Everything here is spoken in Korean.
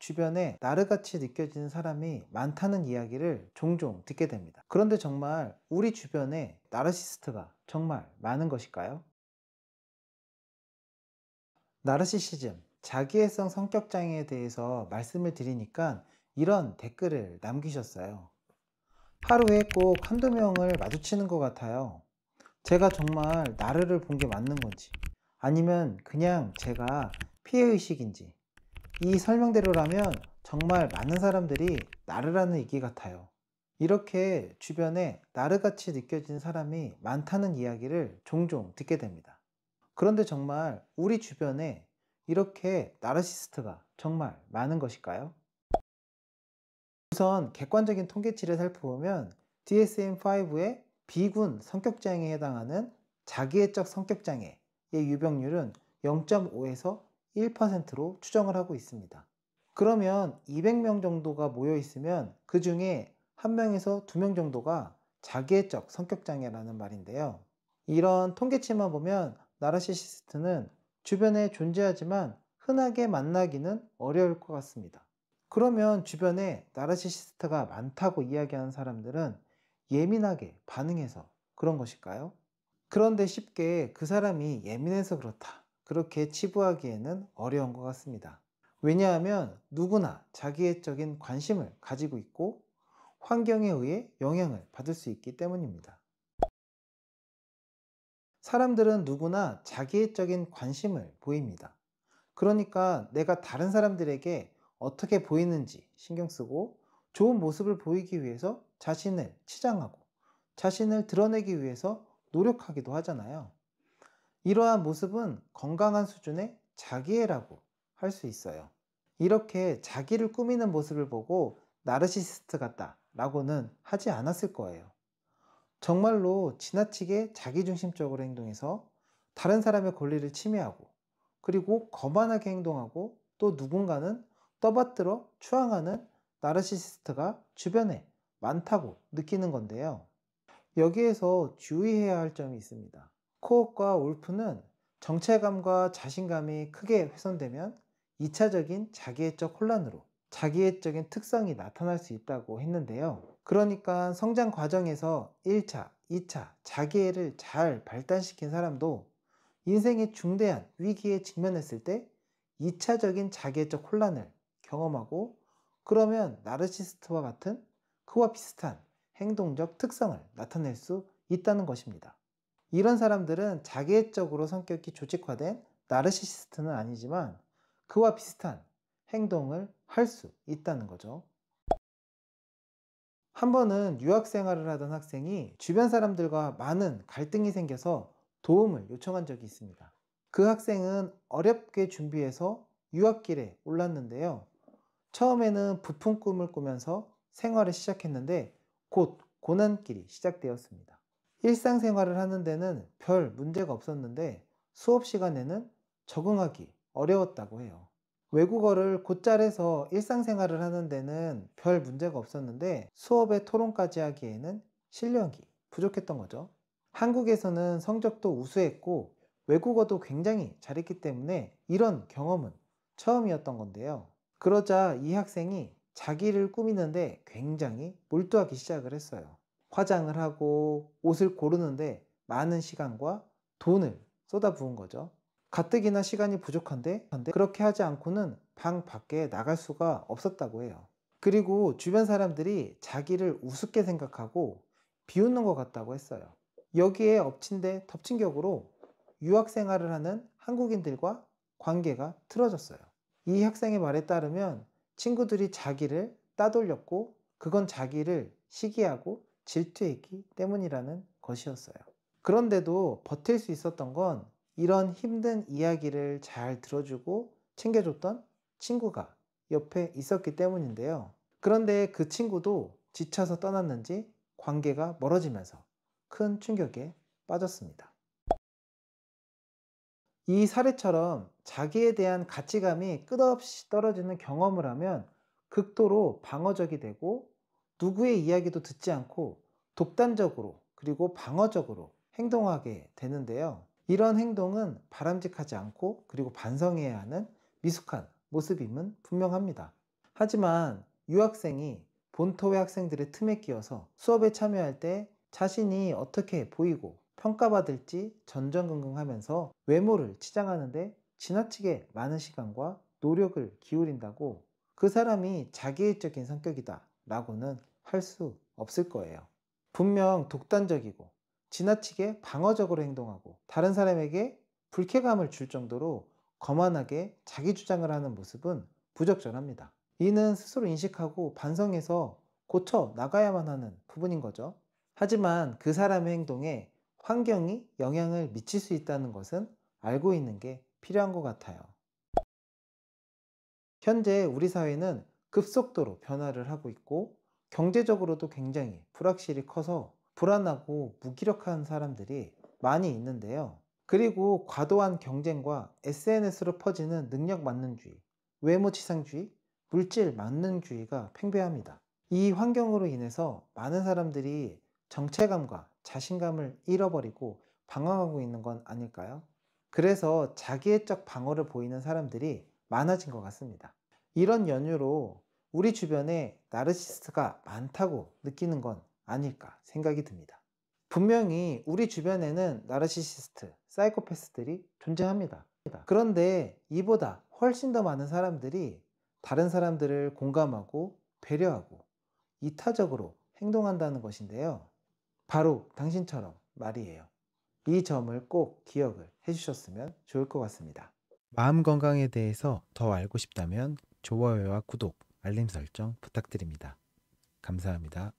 주변에 나르같이 느껴지는 사람이 많다는 이야기를 종종 듣게 됩니다. 그런데 정말 우리 주변에 나르시스트가 정말 많은 것일까요? 나르시시즘, 자기애성 성격장애에 대해서 말씀을 드리니까 이런 댓글을 남기셨어요. 하루에 꼭 한두 명을 마주치는 것 같아요. 제가 정말 나르를 본 게 맞는 건지, 아니면 그냥 제가 피해의식인지, 이 설명대로라면 정말 많은 사람들이 나르라는 얘기 같아요. 이렇게 주변에 나르같이 느껴지는 사람이 많다는 이야기를 종종 듣게 됩니다. 그런데 정말 우리 주변에 이렇게 나르시스트가 정말 많은 것일까요? 우선 객관적인 통계치를 살펴보면 DSM-5의 B군 성격장애에 해당하는 자기애적 성격장애의 유병률은 0.5에서 1%로 추정을 하고 있습니다. 그러면 200명 정도가 모여 있으면 그 중에 1명에서 2명 정도가 자기애적 성격장애라는 말인데요. 이런 통계치만 보면 나르시시스트는 주변에 존재하지만 흔하게 만나기는 어려울 것 같습니다. 그러면 주변에 나르시시스트가 많다고 이야기하는 사람들은 예민하게 반응해서 그런 것일까요? 그런데 쉽게 그 사람이 예민해서 그렇다, 그렇게 치부하기에는 어려운 것 같습니다. 왜냐하면 누구나 자기애적인 관심을 가지고 있고 환경에 의해 영향을 받을 수 있기 때문입니다. 사람들은 누구나 자기애적인 관심을 보입니다. 그러니까 내가 다른 사람들에게 어떻게 보이는지 신경 쓰고 좋은 모습을 보이기 위해서 자신을 치장하고 자신을 드러내기 위해서 노력하기도 하잖아요. 이러한 모습은 건강한 수준의 자기애라고 할 수 있어요. 이렇게 자기를 꾸미는 모습을 보고 나르시시스트 같다 라고는 하지 않았을 거예요. 정말로 지나치게 자기중심적으로 행동해서 다른 사람의 권리를 침해하고 그리고 거만하게 행동하고 또 누군가는 떠받들어 추앙하는 나르시시스트가 주변에 많다고 느끼는 건데요. 여기에서 주의해야 할 점이 있습니다. 코엇과 울프는 정체감과 자신감이 크게 훼손되면 2차적인 자기애적 혼란으로 자기애적인 특성이 나타날 수 있다고 했는데요. 그러니까 성장 과정에서 1차, 2차 자기애를 잘 발달시킨 사람도 인생의 중대한 위기에 직면했을 때 2차적인 자기애적 혼란을 경험하고 그러면 나르시스트와 같은 그와 비슷한 행동적 특성을 나타낼 수 있다는 것입니다. 이런 사람들은 자기애적으로 성격이 조직화된 나르시시스트는 아니지만 그와 비슷한 행동을 할 수 있다는 거죠. 한 번은 유학 생활을 하던 학생이 주변 사람들과 많은 갈등이 생겨서 도움을 요청한 적이 있습니다. 그 학생은 어렵게 준비해서 유학길에 올랐는데요. 처음에는 부푼 꿈을 꾸면서 생활을 시작했는데 곧 고난길이 시작되었습니다. 일상생활을 하는 데는 별 문제가 없었는데 수업 시간에는 적응하기 어려웠다고 해요. 외국어를 곧잘 해서 일상생활을 하는 데는 별 문제가 없었는데 수업에 토론까지 하기에는 실력이 부족했던 거죠. 한국에서는 성적도 우수했고 외국어도 굉장히 잘했기 때문에 이런 경험은 처음이었던 건데요. 그러자 이 학생이 자기를 꾸미는데 굉장히 몰두하기 시작을 했어요. 화장을 하고 옷을 고르는데 많은 시간과 돈을 쏟아부은 거죠. 가뜩이나 시간이 부족한데 그렇게 하지 않고는 방 밖에 나갈 수가 없었다고 해요. 그리고 주변 사람들이 자기를 우습게 생각하고 비웃는 것 같다고 했어요. 여기에 엎친 데 덮친 격으로 유학 생활을 하는 한국인들과 관계가 틀어졌어요. 이 학생의 말에 따르면 친구들이 자기를 따돌렸고 그건 자기를 시기하고 질투했기 때문이라는 것이었어요. 그런데도 버틸 수 있었던 건 이런 힘든 이야기를 잘 들어주고 챙겨줬던 친구가 옆에 있었기 때문인데요. 그런데 그 친구도 지쳐서 떠났는지 관계가 멀어지면서 큰 충격에 빠졌습니다. 이 사례처럼 자기에 대한 가치감이 끝없이 떨어지는 경험을 하면 극도로 방어적이 되고 누구의 이야기도 듣지 않고 독단적으로 그리고 방어적으로 행동하게 되는데요. 이런 행동은 바람직하지 않고 그리고 반성해야 하는 미숙한 모습임은 분명합니다. 하지만 유학생이 본토의 학생들의 틈에 끼어서 수업에 참여할 때 자신이 어떻게 보이고 평가받을지 전전긍긍하면서 외모를 치장하는데 지나치게 많은 시간과 노력을 기울인다고 그 사람이 자기애적인 성격이다 라고는 할 수 없을 거예요. 분명 독단적이고 지나치게 방어적으로 행동하고 다른 사람에게 불쾌감을 줄 정도로 거만하게 자기 주장을 하는 모습은 부적절합니다. 이는 스스로 인식하고 반성해서 고쳐 나가야만 하는 부분인 거죠. 하지만 그 사람의 행동에 환경이 영향을 미칠 수 있다는 것은 알고 있는 게 필요한 것 같아요. 현재 우리 사회는 급속도로 변화를 하고 있고 경제적으로도 굉장히 불확실이 커서 불안하고 무기력한 사람들이 많이 있는데요. 그리고 과도한 경쟁과 SNS로 퍼지는 능력 만능주의, 외모 치상주의, 물질 만능주의가 팽배합니다. 이 환경으로 인해서 많은 사람들이 정체감과 자신감을 잃어버리고 방황하고 있는 건 아닐까요? 그래서 자기애적 방어를 보이는 사람들이 많아진 것 같습니다. 이런 연유로 우리 주변에 나르시스트가 많다고 느끼는 건 아닐까 생각이 듭니다. 분명히 우리 주변에는 나르시시스트, 사이코패스들이 존재합니다. 그런데 이보다 훨씬 더 많은 사람들이 다른 사람들을 공감하고 배려하고 이타적으로 행동한다는 것인데요. 바로 당신처럼 말이에요. 이 점을 꼭 기억을 해주셨으면 좋을 것 같습니다. 마음 건강에 대해서 더 알고 싶다면 좋아요와 구독, 알림 설정 부탁드립니다. 감사합니다.